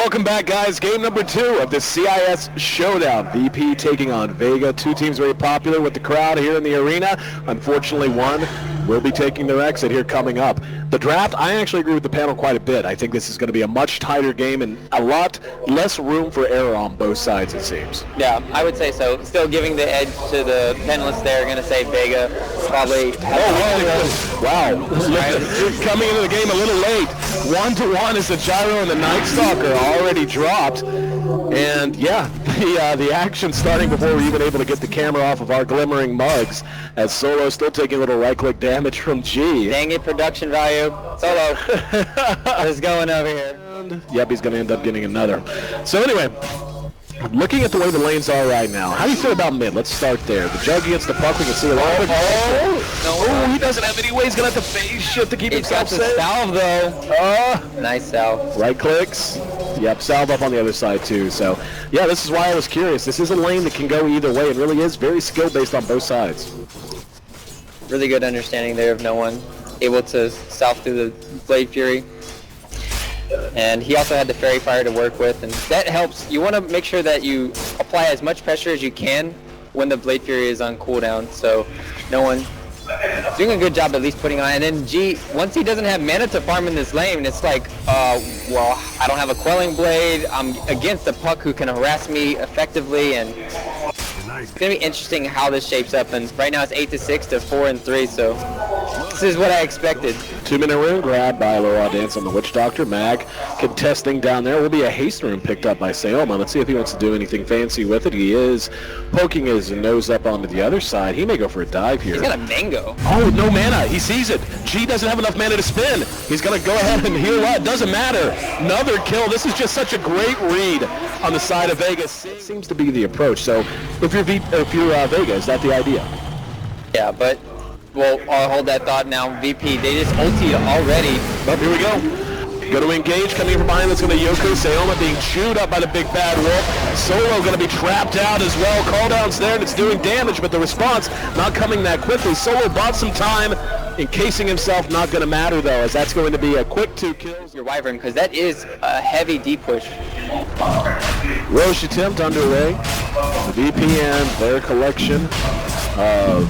Welcome back, guys. Game number 2 of the CIS Showdown. VP taking on Vega. Two teams very popular with the crowd here in the arena. Unfortunately, one will be taking their exit here coming up. The draft, I actually agree with the panel quite a bit. I think this is going to be a much tighter game and a lot less room for error on both sides, it seems. Yeah, I would say so. Still giving the edge to the panelists there. Going to say Vega probably. Wow. Coming into the game a little late. 1-1 is the Gyro and the Night Stalker already dropped. And yeah, the action starting before we're even able to get the camera off of our glimmering mugs, as Solo still taking a little right-click damage from G. Dang it, production value. Solo is going over here. And, yep, he's going to end up getting another. So anyway, looking at the way the lanes are right now, how do you feel about mid? Let's start there. The Jug against the Puck, we can see a lot of he doesn't have any way. He's going to have to phase shift to keep himself safe. He's got the salve, though. Nice salve. Right clicks. Yep, salve up on the other side, too. So, yeah, this is why I was curious. This is a lane that can go either way. It really is very skill-based on both sides. Really good understanding there of no one able to south through the Blade Fury. And he also had the Fairy Fire to work with, and that helps. You want to make sure that you apply as much pressure as you can when the Blade Fury is on cooldown, so no one doing a good job at least putting on. And then G, once he doesn't have mana to farm in this lane, it's like, well, I don't have a Quelling Blade, I'm against the Puck who can harass me effectively, and it's going to be interesting how this shapes up. And right now it's 8-6 to 4-3, so this is what I expected. 2-minute rune grab by Laura Dance on the Witch Doctor. Mag contesting down there. Will be a haste rune picked up by Sayoma. Let's see if he wants to do anything fancy with it. He is poking his nose up onto the other side. He may go for a dive here. He's got a mango. Oh, no mana. He sees it. G doesn't have enough mana to spin. He's going to go ahead and heal up. Doesn't matter. Another kill. This is just such a great read on the side of Vega. It seems to be the approach. So if you're Vega, is that the idea? Yeah, but well, I'll hold that thought now. VP, they just ultied already. But here we go. Go to engage, coming from behind, that's going to Yoku. Sayoma being chewed up by the big bad wolf. Solo going to be trapped out as well. Call down's there and it's doing damage, but the response not coming that quickly. Solo bought some time. Encasing himself, not going to matter though, as that's going to be a quick 2 kills. Your Wyvern, because that is a heavy D push. Roche attempt underway. The VP and their collection of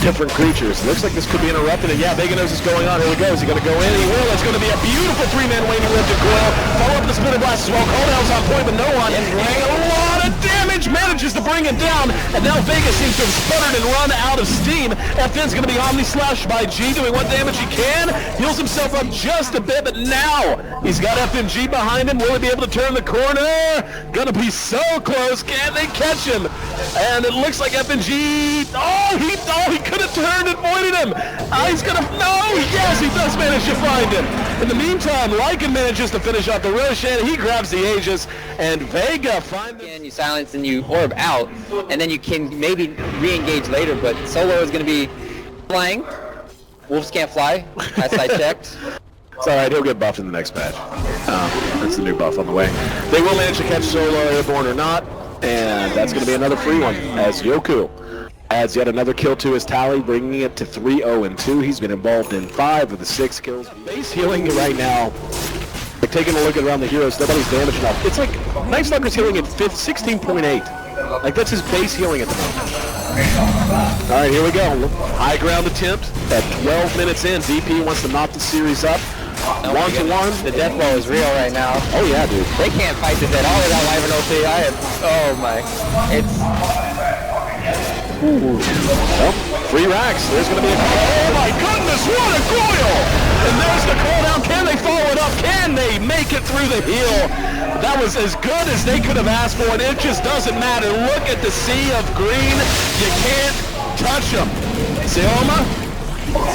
different creatures. Looks like this could be interrupted, and yeah, Vega knows what's going on. Here we go. Is he going to go in? He will. It's going to be a beautiful 3-man wave to coil. Follow up the Splitter Blast as well. Cooldown's on point, but no one. And a lot of damage manages to bring it down, and now Vega seems to have sputtered and run out of steam. FN's going to be Omni Slash by G, doing what damage he can. Heals himself up just a bit, but now he's got FNG behind him. Will he be able to turn the corner? Gonna be so close. Can they catch him? And it looks like FNG. He could have turned and voided him. He's gonna. No, yes, he does manage to find him. In the meantime, Lycan manages to finish off the Roshan. He grabs the Aegis, and Vega finds him. You silence and you orb out, and then you can maybe re-engage later, but Solo is going to be flying. Wolves can't fly, as I checked. It's alright, he'll get buffed in the next patch. That's the new buff on the way. They will manage to catch Solo airborne or not, and that's going to be another free one, as Yoku adds yet another kill to his tally, bringing it to 3-0-2. He's been involved in 5 of the 6 kills. Base healing right now. Like taking a look around the heroes, nobody's damaged enough. It's like Night Stalker's healing at 16.8. Like that's his base healing at the moment. Alright, here we go. High ground attempt at 12 minutes in. VP wants to knock the series up. 1-1. The death blow is real right now. Oh yeah, dude. They can't fight this at all without Wyvern OP. Oh my. Well, free racks. There's going to be a call. Oh my goodness, what a coil! And there's the call down. Can they follow it up? Can they make it through the heel? That was as good as they could have asked for, and it just doesn't matter. Look at the sea of green. You can't touch them. Sayoma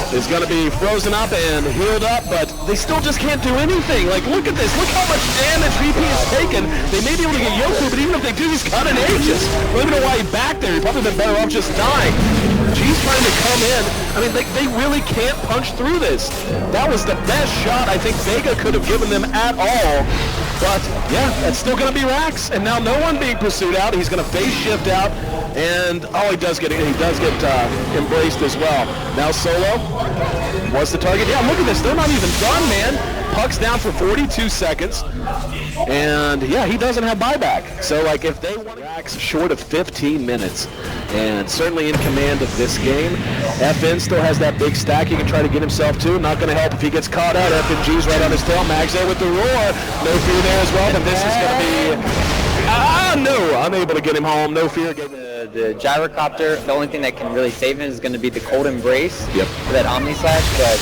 is going to be frozen up and healed up, but they still just can't do anything. Like, look at this. Look how much damage VP has taken. They may be able to get Yoku, but even if they do, he's got an Aegis. I don't even know why he's back there. He'd probably been better off just dying. G's trying to come in. I mean, they really can't punch through this. That was the best shot I think Vega could have given them at all. But, yeah, that's still going to be Rax. And now no one being pursued out. He's going to phase shift out. And oh, he does get embraced as well. Now Solo wants the target. Yeah, look at this. They're not even done, man. Puck's down for 42 seconds. And yeah, he doesn't have buyback. So like if they want racks short of 15 minutes and certainly in command of this game, FN still has that big stack he can try to get himself to. Not going to help if he gets caught out. FNG's right on his tail. Mags there with the roar. No fear there as well, but this is going to be... no, unable to get him home. No fear. The gyrocopter, the only thing that can really save him is going to be the cold embrace for that Omni Slash, but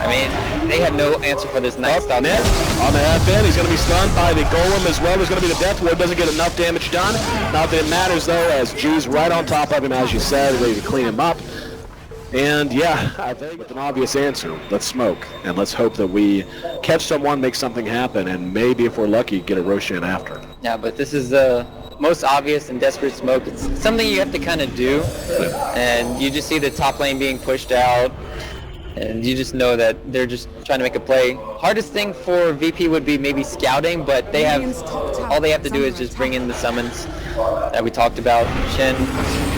I mean, they have no answer for this Night Stalker. On the FN, he's going to be stunned by the Golem as well. There's going to be the Death Ward, doesn't get enough damage done. Not that it matters though, as G's right on top of him, as you said, ready to clean him up. And yeah, I think with an obvious answer, let's smoke, and let's hope that we catch someone, make something happen, and maybe if we're lucky, get a Roshan after. Yeah, but this is the most obvious and desperate smoke. It's something you have to kind of do, and you just see the top lane being pushed out, and you just know that they're just trying to make a play. Hardest thing for VP would be maybe scouting, but they have all they have to do is just bring in the summons that we talked about. Shen,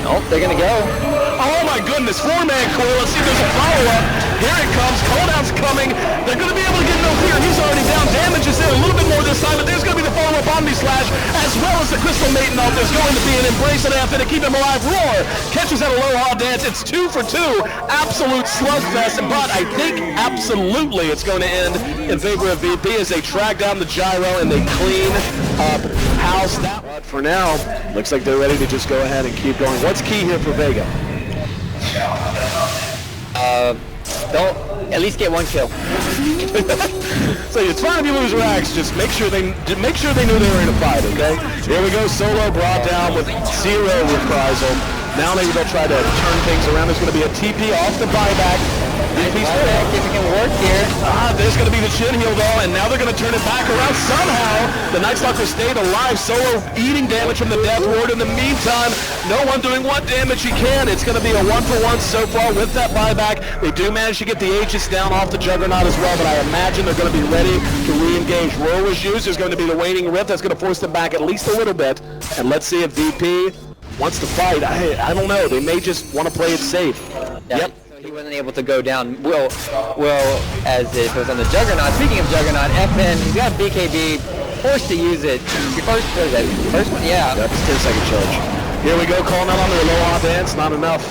oh, they're gonna go. Oh my goodness, 4-man core. Let's see if there's a follow-up. Here it comes. Cooldown's coming. They're going to be able to get no fear. He's already down. Damage is there a little bit more this time, but there's going to be the follow-up Omni Slash, as well as the Crystal Maiden out. There's going to be an embrace and after to keep him alive. Roar catches out a low-haw dance. It's 2 for 2. Absolute slugfest, but I think absolutely it's going to end in favor of VP as they track down the gyro and they clean up house. But for now, looks like they're ready to just go ahead and keep going. What's key here for Vega? Don't at least get one kill. So it's fine if you lose racks. Just make sure they knew they were in a fight. Okay. Here we go. Solo brought down with 0 reprisal. Now maybe they'll try to turn things around. There's going to be a TP off the buyback. VP's if it can work here. There's going to be the chin heal though, and now they're going to turn it back around somehow. The Night Stalker stayed alive. Solo eating damage from the Death Ward. In the meantime, no one doing what damage he can. It's going to be a 1-for-1 so far with that buyback. They do manage to get the Aegis down off the Juggernaut as well, but I imagine they're going to be ready to re-engage. Roar was used. There's going to be the Waning Rift. That's going to force them back at least a little bit. And let's see if VP wants to fight. I don't know. They may just want to play it safe. Yeah. Yep. He wasn't able to go down. Well, as it was on the Juggernaut. Speaking of Juggernaut, FN, he's got BKB, forced to use it. First one? Yeah. That's 10-second charge. Here we go, calling out on their low-off dance. Not enough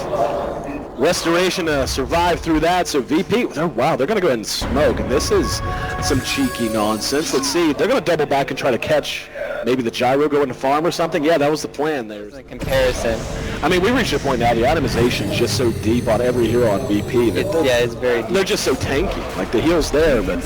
restoration to survive through that. So VP, wow, they're going to go ahead and smoke. And this is some cheeky nonsense. Let's see. They're going to double back and try to catch maybe the gyro going to farm or something. Yeah, that was the plan there. It's a comparison. I mean, we reached a point now, the itemization is just so deep on every hero on VP. Yeah, it's very deep. They're just so tanky. Like, the heal's there, but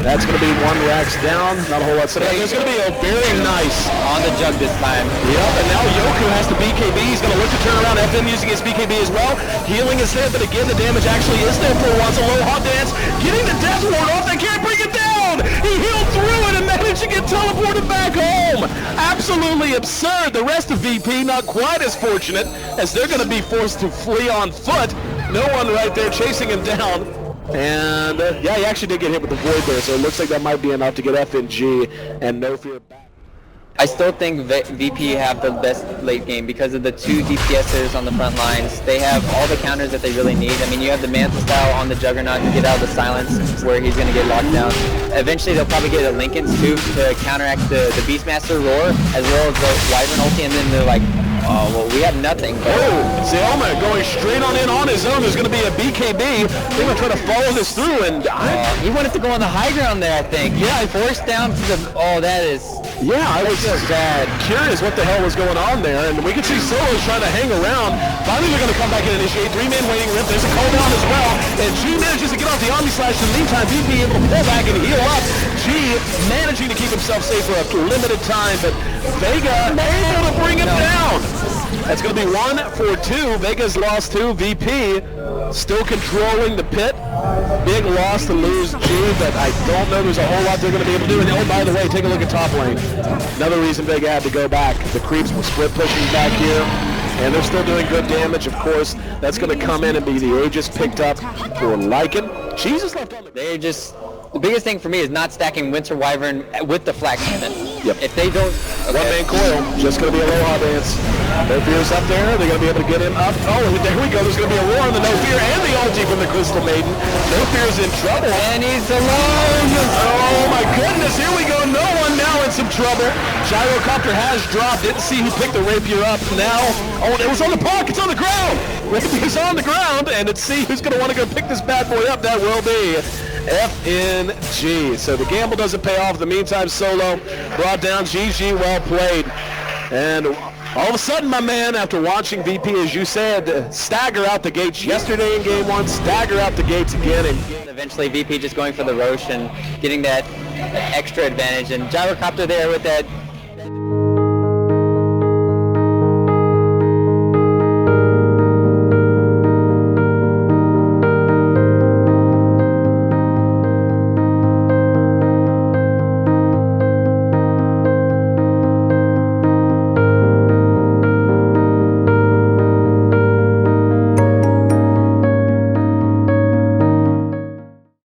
that's going to be 1 racks down. Not a whole lot. So there's going to be a very nice... On the jug this time. Yep, and now Yoku has the BKB. He's going to look to turn around. FN using his BKB as well. Healing is there, but again, the damage actually is there for once. A low hot dance. Getting the Death Ward off. They can't bring it down. He healed through it and managed to get teleported back home. Absolutely absurd. The rest of VP not quite as fortunate as they're going to be forced to flee on foot. No one right there chasing him down. And yeah, he actually did get hit with the Void there, so it looks like that might be enough to get FNG and no fear back. I still think VP have the best late game because of the 2 DPSers on the front lines. They have all the counters that they really need. I mean, you have the Manta style on the Juggernaut to get out of the silence where he's going to get locked down. Eventually, they'll probably get a Linken's too to counteract the Beastmaster Roar as well as the Wyvern ulti, and then they're like, oh, well, we have nothing. Zelma going straight on in on his own. There's going to be a BKB. They're going to try to follow this through, and he wanted to go on the high ground there, I think. Yeah, forced down to the... Oh, that is... Yeah, I was curious what the hell was going on there, and we can see Solo's trying to hang around. Finally, they're going to come back and initiate. 3-man Waning Rift. There's a cooldown as well, and G manages to get off the Omni Slash. In the meantime, VP able to pull back and heal up. G managing to keep himself safe for a limited time, but Vega able to bring him down. That's going to be 1 for 2. Vega's lost 2. VP still controlling the pit. Big loss to lose G, but I don't know there's a whole lot they're going to be able to do. And oh, by the way, take a look at top lane. Another reason Vega had to go back. The creeps were split pushing back here, and they're still doing good damage. Of course, that's going to come in and be the Aegis picked up for Lycan. Jesus left on the... They're just the biggest thing for me is not stacking Winter Wyvern with the Flag Cannon. Yep. If they don't... One-man coil, just going to be Aloha dance. No Fear's up there. They're going to be able to get him up. Oh, there we go. There's going to be a war on the No Fear and the ulti from the Crystal Maiden. No Fear's in trouble. And he's alone! Oh, my goodness. Here we go. No one now in some trouble. Gyrocopter has dropped. Didn't see who picked the Rapier up. Now, oh, it was on the puck. It's on the ground. Rapier's on the ground. And let's see who's going to want to go pick this bad boy up. That will be FNG. So the gamble doesn't pay off. In the meantime, Solo brought down. GG, well played. And all of a sudden, my man, after watching VP, as you said, stagger out the gates yesterday in game one, stagger out the gates again. And eventually VP just going for the Roche and getting that extra advantage. And Gyrocopter there with that